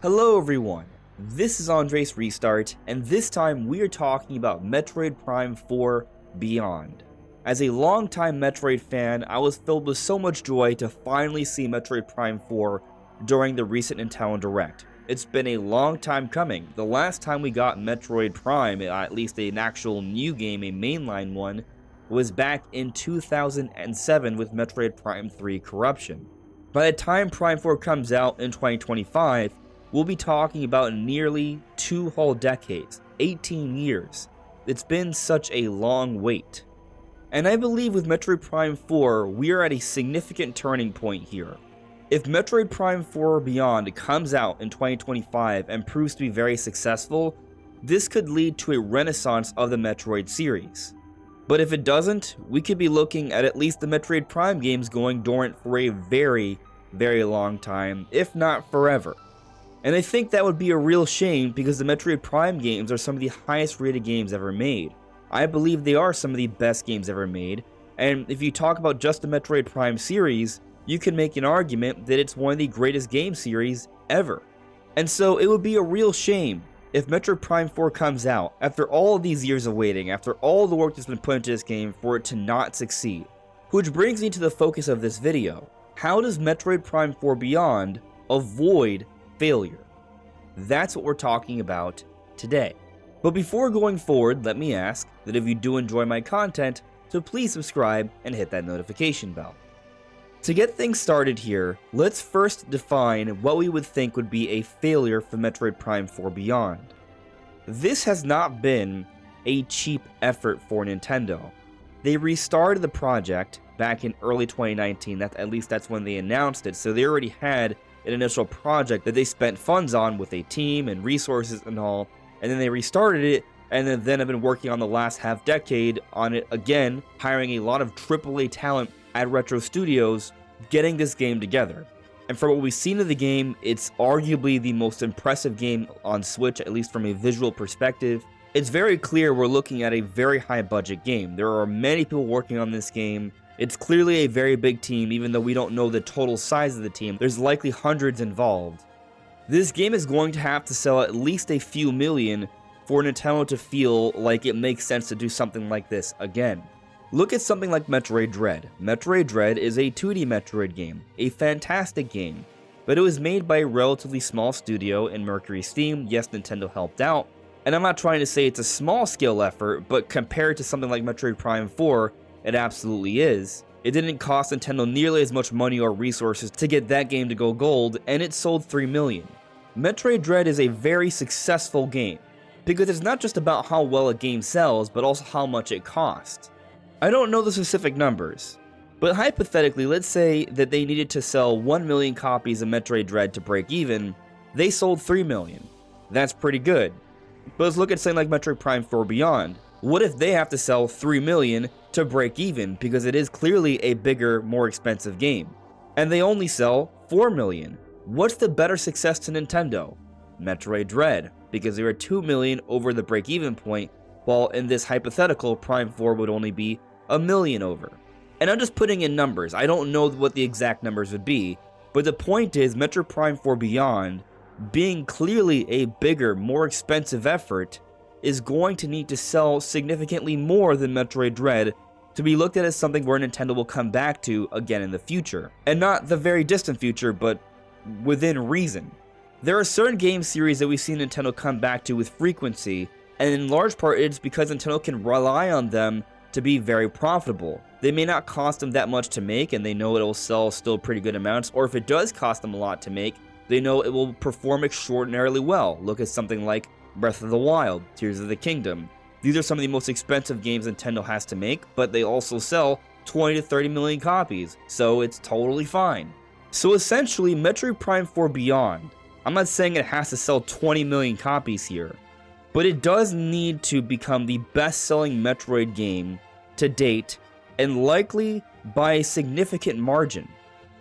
Hello everyone, this is AndresRestart, and this time we are talking about Metroid Prime 4 Beyond. As a longtime Metroid fan, I was filled with so much joy to finally see Metroid Prime 4 during the recent Nintendo Direct. It's been a long time coming. The last time we got Metroid Prime, at least an actual new game, a mainline one, was back in 2007 with Metroid Prime 3 Corruption. By the time Prime 4 comes out in 2025, we'll be talking about nearly 2 whole decades, 18 years. It's been such a long wait. And I believe with Metroid Prime 4, we are at a significant turning point here. If Metroid Prime 4 Beyond comes out in 2025 and proves to be very successful, this could lead to a renaissance of the Metroid series. But if it doesn't, we could be looking at least the Metroid Prime games going dormant for a very, very long time, if not forever. And I think that would be a real shame because the Metroid Prime games are some of the highest rated games ever made. I believe they are some of the best games ever made, and if you talk about just the Metroid Prime series, you can make an argument that it's one of the greatest game series ever. And so it would be a real shame if Metroid Prime 4 comes out, after all of these years of waiting, after all the work that's been put into this game, for it to not succeed. Which brings me to the focus of this video. How does Metroid Prime 4 Beyond avoid failure? That's what we're talking about today. But before going forward, let me ask that if you do enjoy my content, so please subscribe and hit that notification bell. To get things started here, let's first define what we would think would be a failure for Metroid Prime 4 Beyond. This has not been a cheap effort for Nintendo. They restarted the project back in early 2019, at least that's when they announced it, so they already had an initial project that they spent funds on with a team and resources and all, and then they restarted it, and then have been working on the last half decade on it again, hiring a lot of AAA talent at Retro Studios, getting this game together. And from what we've seen of the game, it's arguably the most impressive game on Switch, at least from a visual perspective. It's very clear we're looking at a very high budget game. There are many people working on this game. It's clearly a very big team, even though we don't know the total size of the team. There's likely hundreds involved. This game is going to have to sell at least a few million for Nintendo to feel like it makes sense to do something like this again. Look at something like Metroid Dread. Metroid Dread is a 2D Metroid game, a fantastic game, but it was made by a relatively small studio in Mercury Steam. Yes, Nintendo helped out, and I'm not trying to say it's a small scale effort, but compared to something like Metroid Prime 4, it absolutely is. It didn't cost Nintendo nearly as much money or resources to get that game to go gold, and it sold 3 million. Metroid Dread is a very successful game, because it's not just about how well a game sells, but also how much it costs. I don't know the specific numbers, but hypothetically, let's say that they needed to sell 1 million copies of Metroid Dread to break even. They sold 3 million. That's pretty good. But let's look at something like Metroid Prime 4 Beyond. What if they have to sell 3 million to break even, because it is clearly a bigger, more expensive game, and they only sell 4 million? What's the better success to Nintendo? Metroid Dread, because they were 2 million over the break-even point, while in this hypothetical, Prime 4 would only be 1 million over. And I'm just putting in numbers. I don't know what the exact numbers would be, but the point is Metroid Prime 4 Beyond, being clearly a bigger, more expensive effort, is going to need to sell significantly more than Metroid Dread to be looked at as something where Nintendo will come back to again in the future. And not the very distant future, but within reason. There are certain game series that we've seen Nintendo come back to with frequency, and in large part it's because Nintendo can rely on them to be very profitable. They may not cost them that much to make, and they know it will sell still pretty good amounts, or if it does cost them a lot to make, they know it will perform extraordinarily well. Look at something like Breath of the Wild, Tears of the Kingdom. These are some of the most expensive games Nintendo has to make, but they also sell 20 to 30 million copies, so it's totally fine. So essentially, Metroid Prime 4 Beyond, I'm not saying it has to sell 20 million copies here, but it does need to become the best-selling Metroid game to date, and likely by a significant margin.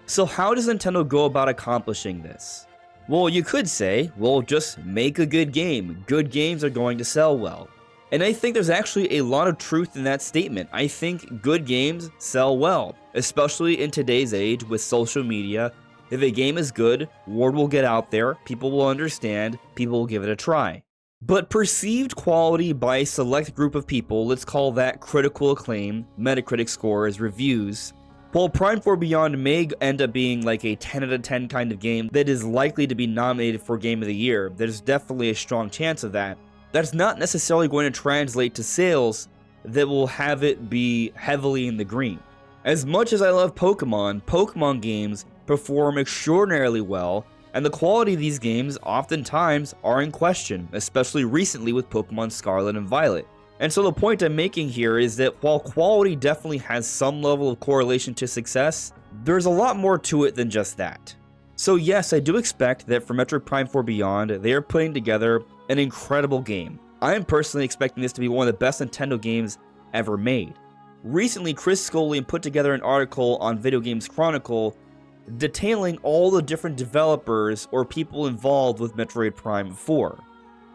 So how does Nintendo go about accomplishing this? Well, you could say, well, just make a good game. Good games are going to sell well. And I think there's actually a lot of truth in that statement. I think good games sell well, especially in today's age with social media. If a game is good, word will get out there, people will understand, people will give it a try. But perceived quality by a select group of people, let's call that critical acclaim, Metacritic scores, reviews. While Prime 4 Beyond may end up being like a 10 out of 10 kind of game that is likely to be nominated for Game of the Year, there's definitely a strong chance of that. That's not necessarily going to translate to sales that will have it be heavily in the green. As much as I love Pokemon games perform extraordinarily well, and the quality of these games oftentimes are in question, especially recently with Pokemon Scarlet and Violet. And so the point I'm making here is that while quality definitely has some level of correlation to success, there's a lot more to it than just that. So yes, I do expect that for Metroid Prime 4 Beyond, they are putting together an incredible game. I am personally expecting this to be one of the best Nintendo games ever made. Recently, Chris Scullion put together an article on Video Games Chronicle detailing all the different developers or people involved with Metroid Prime 4.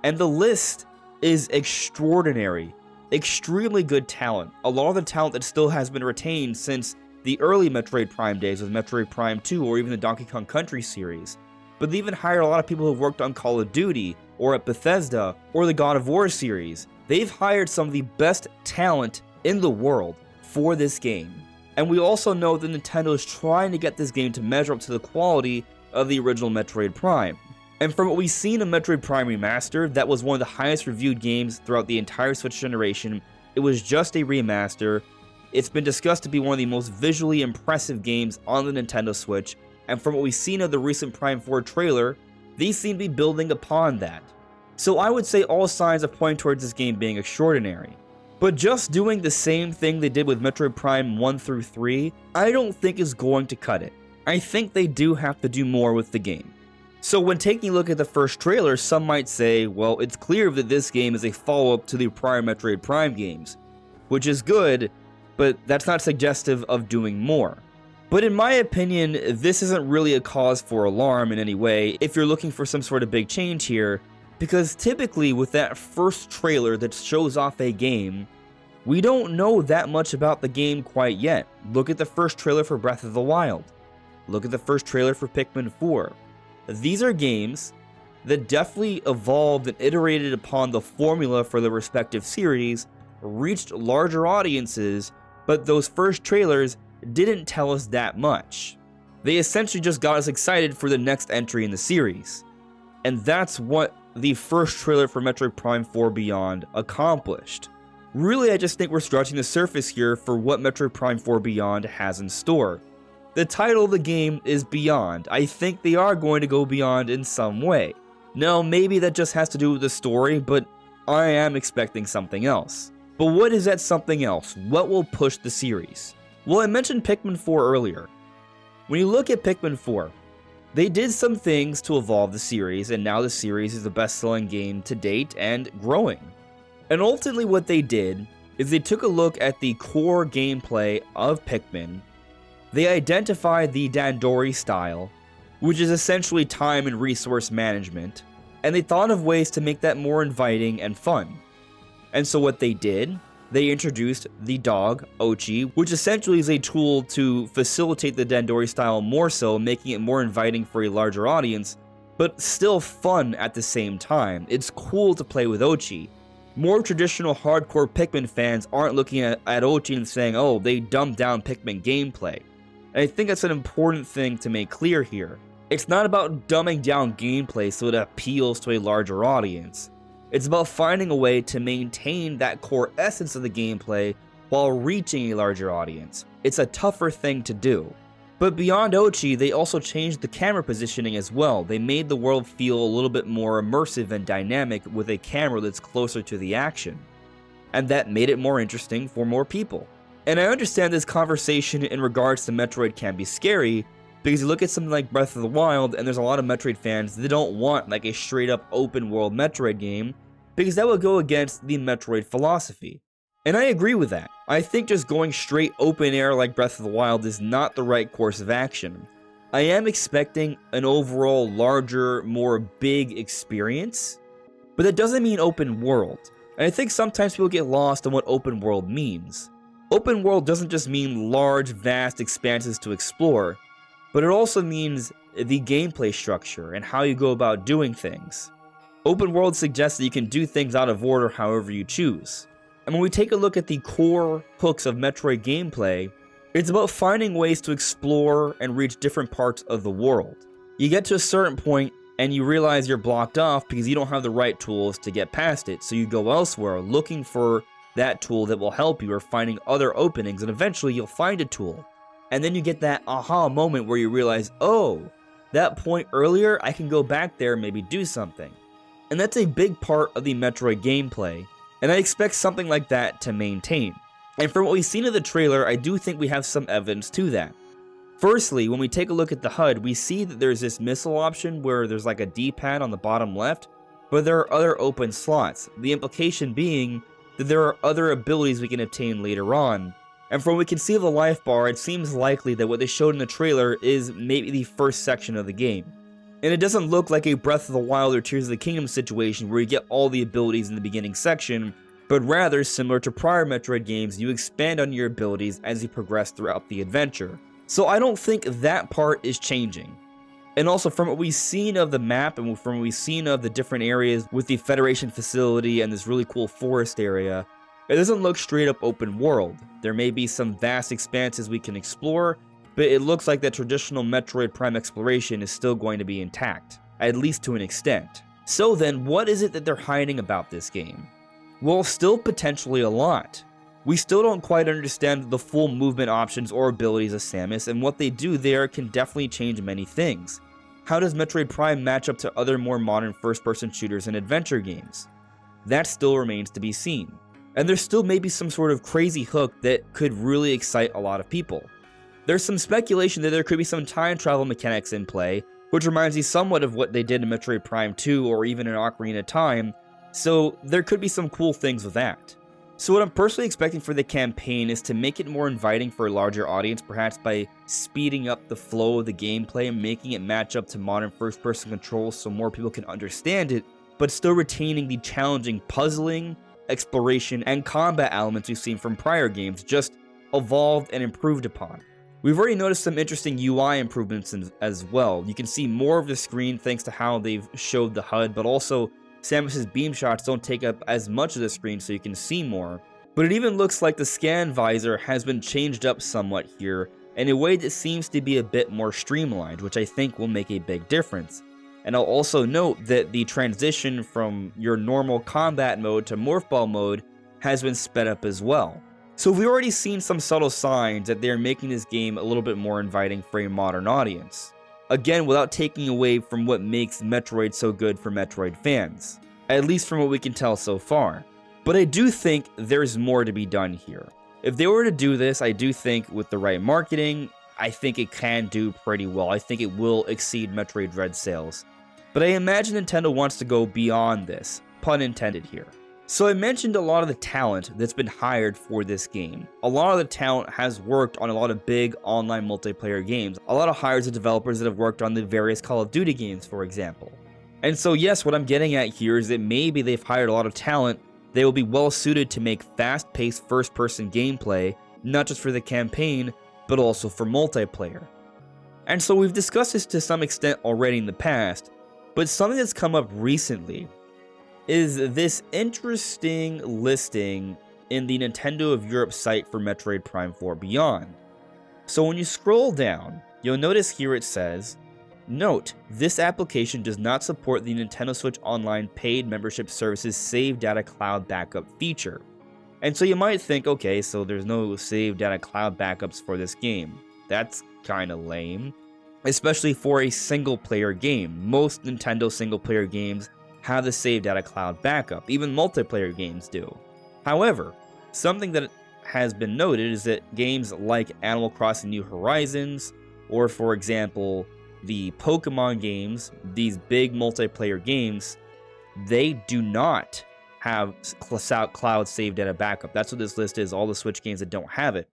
And the list is extraordinary. Extremely good talent. A lot of the talent that still has been retained since the early Metroid Prime days with Metroid Prime 2 or even the Donkey Kong Country series. But they even hired a lot of people who worked on Call of Duty or at Bethesda or the God of War series. They've hired some of the best talent in the world for this game. And we also know that Nintendo is trying to get this game to measure up to the quality of the original Metroid Prime. And from what we've seen in Metroid Prime Remastered, that was one of the highest reviewed games throughout the entire Switch generation. It was just a remaster. It's been discussed to be one of the most visually impressive games on the Nintendo Switch, and from what we've seen of the recent Prime 4 trailer, these seem to be building upon that. So I would say all signs are pointing towards this game being extraordinary. But just doing the same thing they did with Metroid Prime 1 through 3, I don't think is going to cut it. I think they do have to do more with the game. So when taking a look at the first trailer, some might say, well, it's clear that this game is a follow-up to the prior Metroid Prime games, which is good, but that's not suggestive of doing more. But in my opinion, this isn't really a cause for alarm in any way if you're looking for some sort of big change here, because typically with that first trailer that shows off a game, we don't know that much about the game quite yet. Look at the first trailer for Breath of the Wild. Look at the first trailer for Pikmin 4. These are games that definitely evolved and iterated upon the formula for the respective series, reached larger audiences, but those first trailers didn't tell us that much. They essentially just got us excited for the next entry in the series. And that's what the first trailer for Metroid Prime 4 Beyond accomplished. Really, I just think we're scratching the surface here for what Metroid Prime 4 Beyond has in store. The title of the game is Beyond. I think they are going to go beyond in some way. Now, maybe that just has to do with the story, but I am expecting something else. But what is that something else? What will push the series? Well, I mentioned Pikmin 4 earlier. When you look at Pikmin 4, they did some things to evolve the series, and now the series is the best-selling game to date and growing. And ultimately what they did is they took a look at the core gameplay of Pikmin. They identified the Dandori style, which is essentially time and resource management, and they thought of ways to make that more inviting and fun. And so what they did, they introduced the dog, Ochi, which essentially is a tool to facilitate the Dandori style more so, making it more inviting for a larger audience, but still fun at the same time. It's cool to play with Ochi. More traditional hardcore Pikmin fans aren't looking at Ochi and saying, oh, they dumbed down Pikmin gameplay. And I think that's an important thing to make clear here. It's not about dumbing down gameplay so it appeals to a larger audience. It's about finding a way to maintain that core essence of the gameplay while reaching a larger audience. It's a tougher thing to do. But beyond Ochi, they also changed the camera positioning as well. They made the world feel a little bit more immersive and dynamic with a camera that's closer to the action. And that made it more interesting for more people. And I understand this conversation in regards to Metroid can be scary, because you look at something like Breath of the Wild, and there's a lot of Metroid fans that don't want like a straight up open world Metroid game, because that would go against the Metroid philosophy. And I agree with that. I think just going straight open air like Breath of the Wild is not the right course of action. I am expecting an overall larger, more big experience, but that doesn't mean open world. And I think sometimes people get lost on what open world means. Open world doesn't just mean large, vast expanses to explore, but it also means the gameplay structure and how you go about doing things. Open world suggests that you can do things out of order however you choose. And when we take a look at the core hooks of Metroid gameplay, it's about finding ways to explore and reach different parts of the world. You get to a certain point and you realize you're blocked off because you don't have the right tools to get past it, so you go elsewhere looking for that tool that will help you or finding other openings, and eventually you'll find a tool. And then you get that aha moment where you realize, oh, that point earlier, I can go back there and maybe do something. And that's a big part of the Metroid gameplay, and I expect something like that to maintain. And from what we've seen in the trailer, I do think we have some evidence to that. Firstly, when we take a look at the HUD, we see that there's this missile option where there's like a D-pad on the bottom left, but there are other open slots, the implication being that there are other abilities we can obtain later on. And from what we can see of the life bar, it seems likely that what they showed in the trailer is maybe the first section of the game. And it doesn't look like a Breath of the Wild or Tears of the Kingdom situation where you get all the abilities in the beginning section, but rather, similar to prior Metroid games, you expand on your abilities as you progress throughout the adventure. So I don't think that part is changing. And also from what we've seen of the map and from what we've seen of the different areas with the Federation facility and this really cool forest area, it doesn't look straight up open world. There may be some vast expanses we can explore, but it looks like that traditional Metroid Prime exploration is still going to be intact, at least to an extent. So then, what is it that they're hiding about this game? Well, still potentially a lot. We still don't quite understand the full movement options or abilities of Samus, and what they do there can definitely change many things. How does Metroid Prime match up to other more modern first-person shooters and adventure games? That still remains to be seen. And there still may be some sort of crazy hook that could really excite a lot of people. There's some speculation that there could be some time travel mechanics in play, which reminds me somewhat of what they did in Metroid Prime 2 or even in Ocarina of Time, so there could be some cool things with that. So what I'm personally expecting for the campaign is to make it more inviting for a larger audience, perhaps by speeding up the flow of the gameplay and making it match up to modern first-person controls so more people can understand it, but still retaining the challenging puzzling, exploration, and combat elements we've seen from prior games, just evolved and improved upon. We've already noticed some interesting UI improvements as well. You can see more of the screen thanks to how they've showed the HUD, but also Samus's beam shots don't take up as much of the screen so you can see more. But it even looks like the scan visor has been changed up somewhat here in a way that seems to be a bit more streamlined, which I think will make a big difference. And I'll also note that the transition from your normal combat mode to morph ball mode has been sped up as well. So we've already seen some subtle signs that they're making this game a little bit more inviting for a modern audience. Again, without taking away from what makes Metroid so good for Metroid fans, at least from what we can tell so far. But I do think there's more to be done here. If they were to do this, I do think with the right marketing, I think it can do pretty well. I think it will exceed Metroid Dread sales. But I imagine Nintendo wants to go beyond this, pun intended here. So I mentioned a lot of the talent that's been hired for this game. A lot of the talent has worked on a lot of big online multiplayer games. A lot of hires of developers that have worked on the various Call of Duty games, for example. And so yes, what I'm getting at here is that maybe they've hired a lot of talent. They will be well suited to make fast-paced first-person gameplay, not just for the campaign, but also for multiplayer. And so we've discussed this to some extent already in the past, but something that's come up recently is this interesting listing in the Nintendo of Europe site for Metroid Prime 4 Beyond. So when you scroll down, you'll notice here it says, "Note, this application does not support the Nintendo Switch Online paid membership services save data cloud backup feature." And so you might think, okay, so there's no save data cloud backups for this game. That's kinda lame, especially for a single player game. Most Nintendo single player games have the save data cloud backup, even multiplayer games do. However, something that has been noted is that games like Animal Crossing New Horizons, or for example, the Pokemon games, these big multiplayer games, they do not have cloud save data backup. That's what this list is, all the Switch games that don't have it.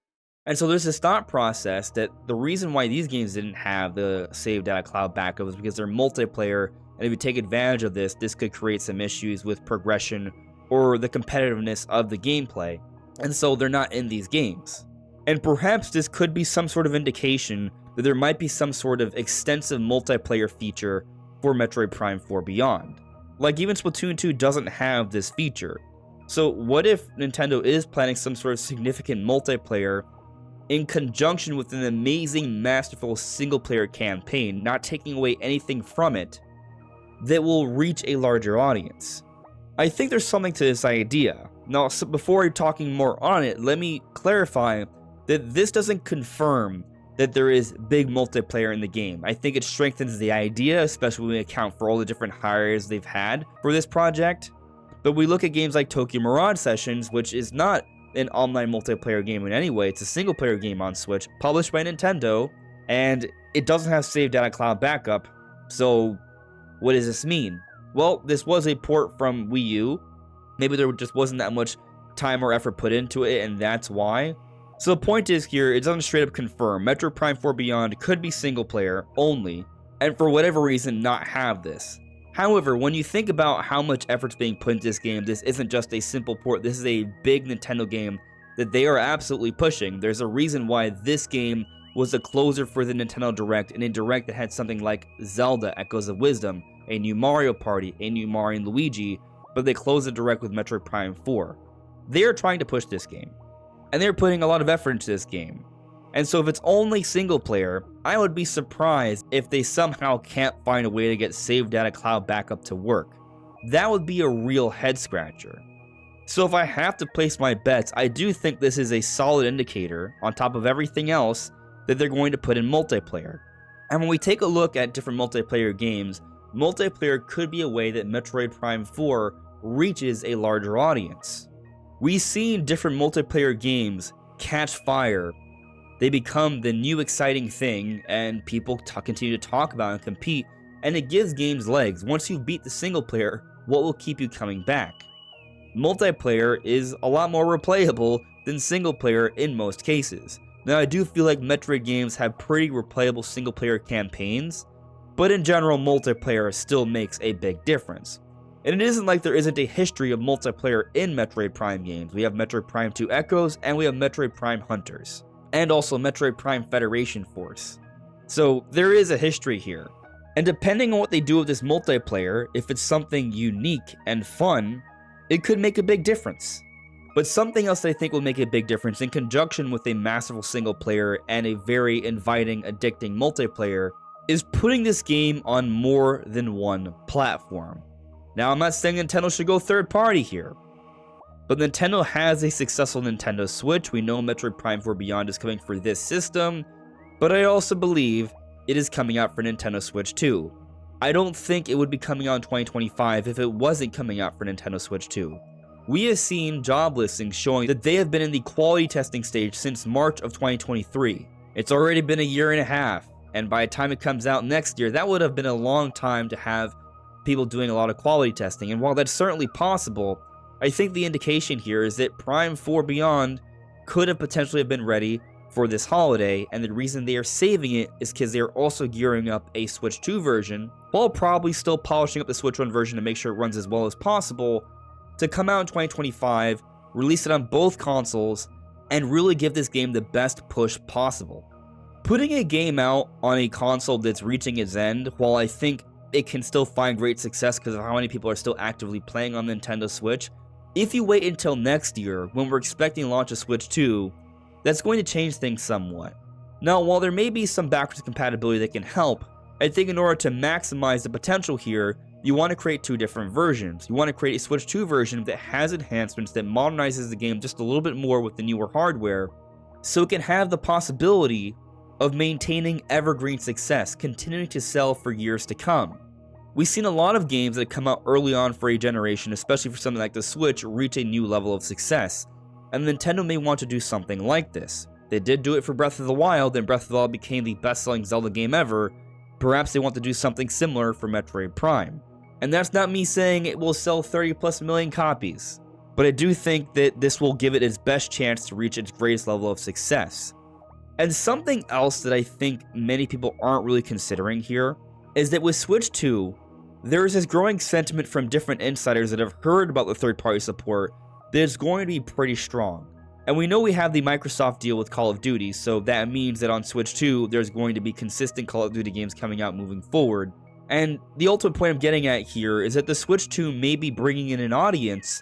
And so there's this thought process that the reason why these games didn't have the save data cloud backup is because they're multiplayer, and if you take advantage of this, this could create some issues with progression or the competitiveness of the gameplay, and so they're not in these games. And perhaps this could be some sort of indication that there might be some sort of extensive multiplayer feature for Metroid Prime 4 Beyond. Like, even Splatoon 2 doesn't have this feature. So what if Nintendo is planning some sort of significant multiplayer in conjunction with an amazing, masterful single-player campaign, not taking away anything from it, that will reach a larger audience? I think there's something to this idea. Now, so before talking more on it, let me clarify that this doesn't confirm that there is big multiplayer in the game. I think it strengthens the idea, especially when we account for all the different hires they've had for this project. But we look at games like Tokyo Mirage Sessions, which is not an online multiplayer game in any way. It's a single player game on Switch, published by Nintendo, and it doesn't have save data cloud backup. So what does this mean? Well, this was a port from Wii U. Maybe there just wasn't that much time or effort put into it, and that's why. So the point is here, it doesn't straight up confirm Metroid Prime 4 Beyond could be single player only, and for whatever reason not have this. However, when you think about how much effort's being put into this game, this isn't just a simple port, this is a big Nintendo game that they are absolutely pushing. There's a reason why this game was a closer for the Nintendo Direct, and a Direct that had something like Zelda Echoes of Wisdom, a new Mario Party, a new Mario and Luigi, but they closed the Direct with Metroid Prime 4. They are trying to push this game, and they're putting a lot of effort into this game. And so if it's only single player, I would be surprised if they somehow can't find a way to get save data cloud backup to work. That would be a real head scratcher. So if I have to place my bets, I do think this is a solid indicator, on top of everything else, that they're going to put in multiplayer. And when we take a look at different multiplayer games, multiplayer could be a way that Metroid Prime 4 reaches a larger audience. We've seen different multiplayer games catch fire. They become the new exciting thing, and people continue to talk about and compete, and it gives games legs. Once you beat the single player, what will keep you coming back? Multiplayer is a lot more replayable than single player in most cases. Now, I do feel like Metroid games have pretty replayable single player campaigns, but in general, multiplayer still makes a big difference. And it isn't like there isn't a history of multiplayer in Metroid Prime games. We have Metroid Prime 2 Echoes, and we have Metroid Prime Hunters, and also Metroid Prime Federation Force. So there is a history here. And depending on what they do with this multiplayer, if it's something unique and fun, it could make a big difference. But something else that I think will make a big difference, in conjunction with a massive single player and a very inviting, addicting multiplayer, is putting this game on more than one platform. Now, I'm not saying Nintendo should go third party here, but Nintendo has a successful Nintendo Switch. We know Metroid Prime 4 Beyond is coming for this system, but I also believe it is coming out for Nintendo Switch 2. I don't think it would be coming out in 2025 if it wasn't coming out for Nintendo Switch 2. We have seen job listings showing that they have been in the quality testing stage since March of 2023. It's already been a year and a half, and by the time it comes out next year, that would have been a long time to have people doing a lot of quality testing. And while that's certainly possible, I think the indication here is that Prime 4 Beyond could have potentially been ready for this holiday, and the reason they are saving it is because they are also gearing up a Switch 2 version, while probably still polishing up the Switch 1 version to make sure it runs as well as possible, to come out in 2025, release it on both consoles, and really give this game the best push possible. Putting a game out on a console that's reaching its end, while I think it can still find great success because of how many people are still actively playing on Nintendo Switch, if you wait until next year, when we're expecting to launch a Switch 2, that's going to change things somewhat. Now, while there may be some backwards compatibility that can help, I think in order to maximize the potential here, you want to create two different versions. You want to create a Switch 2 version that has enhancements that modernizes the game just a little bit more with the newer hardware, so it can have the possibility of maintaining evergreen success, continuing to sell for years to come. We've seen a lot of games that come out early on for a generation, especially for something like the Switch, reach a new level of success, and Nintendo may want to do something like this. They did do it for Breath of the Wild, and Breath of the Wild became the best-selling Zelda game ever. Perhaps they want to do something similar for Metroid Prime. And that's not me saying it will sell 30+ million copies, but I do think that this will give it its best chance to reach its greatest level of success. And something else that I think many people aren't really considering here is that with Switch 2, There is this growing sentiment from different insiders that have heard about the third-party support that it's going to be pretty strong. And we know we have the Microsoft deal with Call of Duty, so that means that on Switch 2, there's going to be consistent Call of Duty games coming out moving forward. And the ultimate point I'm getting at here is that the Switch 2 may be bringing in an audience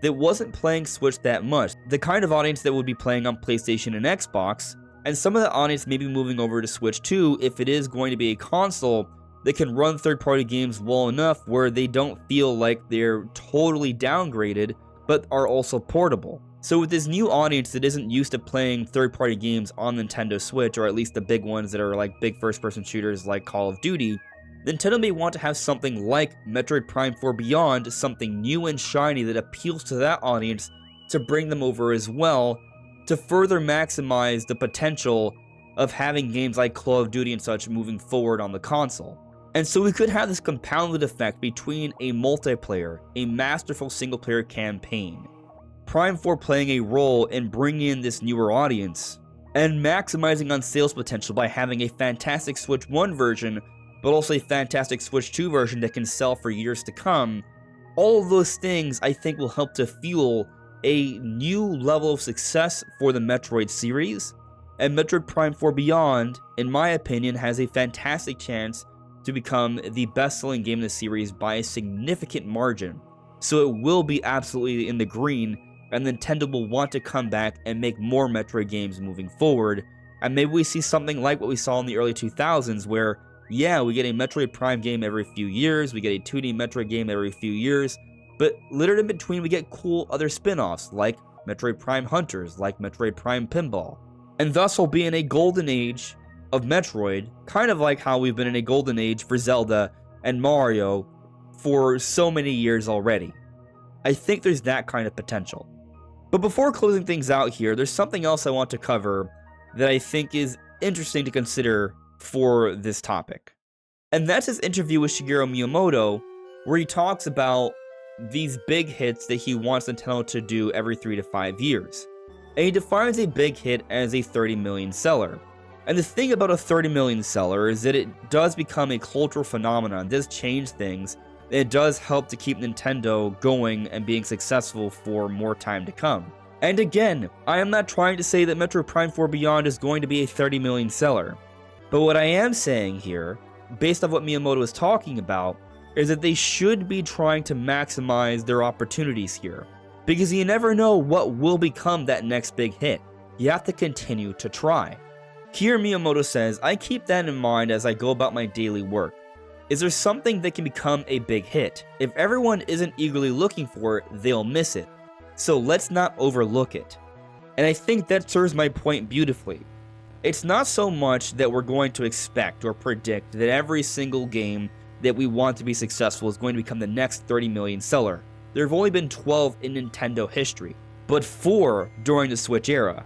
that wasn't playing Switch that much, the kind of audience that would be playing on PlayStation and Xbox, and some of the audience may be moving over to Switch 2 if it is going to be a console that can run third-party games well enough where they don't feel like they're totally downgraded, but are also portable. So with this new audience that isn't used to playing third-party games on Nintendo Switch, or at least the big ones that are like big first-person shooters like Call of Duty, Nintendo may want to have something like Metroid Prime 4 Beyond, something new and shiny that appeals to that audience, to bring them over as well, to further maximize the potential of having games like Call of Duty and such moving forward on the console. And so we could have this compounded effect between a multiplayer, a masterful single-player campaign, Prime 4 playing a role in bringing in this newer audience, and maximizing on sales potential by having a fantastic Switch 1 version, but also a fantastic Switch 2 version that can sell for years to come. All of those things I think will help to fuel a new level of success for the Metroid series, and Metroid Prime 4 Beyond, in my opinion, has a fantastic chance to become the best-selling game in the series by a significant margin. So it will be absolutely in the green, and Nintendo will want to come back and make more Metroid games moving forward, and maybe we see something like what we saw in the early 2000s, where, yeah, we get a Metroid Prime game every few years, we get a 2D Metroid game every few years, but littered in between we get cool other spin-offs, like Metroid Prime Hunters, like Metroid Prime Pinball, and thus will be in a golden age of Metroid, kind of like how we've been in a golden age for Zelda and Mario for so many years already. I think there's that kind of potential. But before closing things out here, there's something else I want to cover that I think is interesting to consider for this topic. And that's his interview with Shigeru Miyamoto, where he talks about these big hits that he wants Nintendo to do every 3 to 5 years. And he defines a big hit as a 30 million seller. And the thing about a 30 million seller is that it does become a cultural phenomenon, it does change things, and it does help to keep Nintendo going and being successful for more time to come. And again, I am not trying to say that Metroid Prime 4 Beyond is going to be a 30 million seller, but what I am saying here, based on what Miyamoto is talking about, is that they should be trying to maximize their opportunities here, because you never know what will become that next big hit. You have to continue to try. Here Miyamoto says, I keep that in mind as I go about my daily work. Is there something that can become a big hit? If everyone isn't eagerly looking for it, they'll miss it. So let's not overlook it. And I think that serves my point beautifully. It's not so much that we're going to expect or predict that every single game that we want to be successful is going to become the next 30 million seller. There have only been 12 in Nintendo history, but 4 during the Switch era,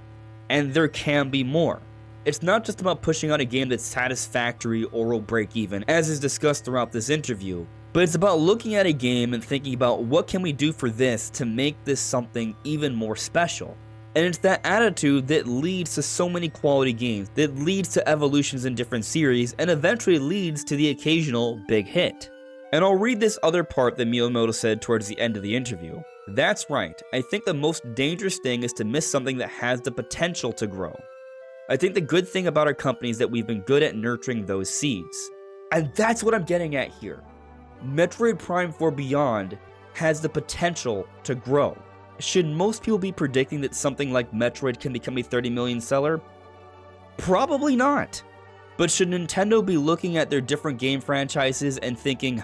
and there can be more. It's not just about pushing out a game that's satisfactory or will break even, as is discussed throughout this interview, but it's about looking at a game and thinking about what can we do for this to make this something even more special. And it's that attitude that leads to so many quality games, that leads to evolutions in different series, and eventually leads to the occasional big hit. And I'll read this other part that Miyamoto said towards the end of the interview. That's right, I think the most dangerous thing is to miss something that has the potential to grow. I think the good thing about our company is that we've been good at nurturing those seeds. And that's what I'm getting at here. Metroid Prime 4 Beyond has the potential to grow. Should most people be predicting that something like Metroid can become a 30 million seller? Probably not. But should Nintendo be looking at their different game franchises and thinking,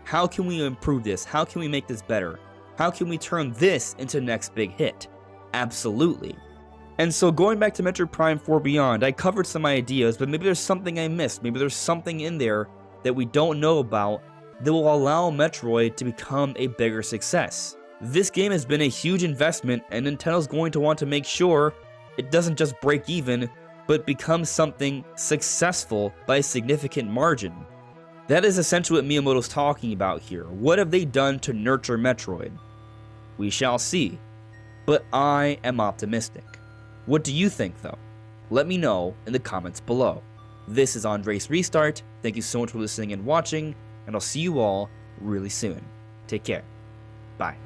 how can we improve this? How can we make this better? How can we turn this into the next big hit? Absolutely. And so going back to Metroid Prime 4 Beyond, I covered some ideas, but maybe there's something I missed. Maybe there's something in there that we don't know about that will allow Metroid to become a bigger success. This game has been a huge investment, and Nintendo's going to want to make sure it doesn't just break even, but become something successful by a significant margin. That is essentially what Miyamoto's talking about here. What have they done to nurture Metroid? We shall see. But I am optimistic. What do you think, though? Let me know in the comments below. This is AndresRestart. Thank you so much for listening and watching, and I'll see you all really soon. Take care. Bye.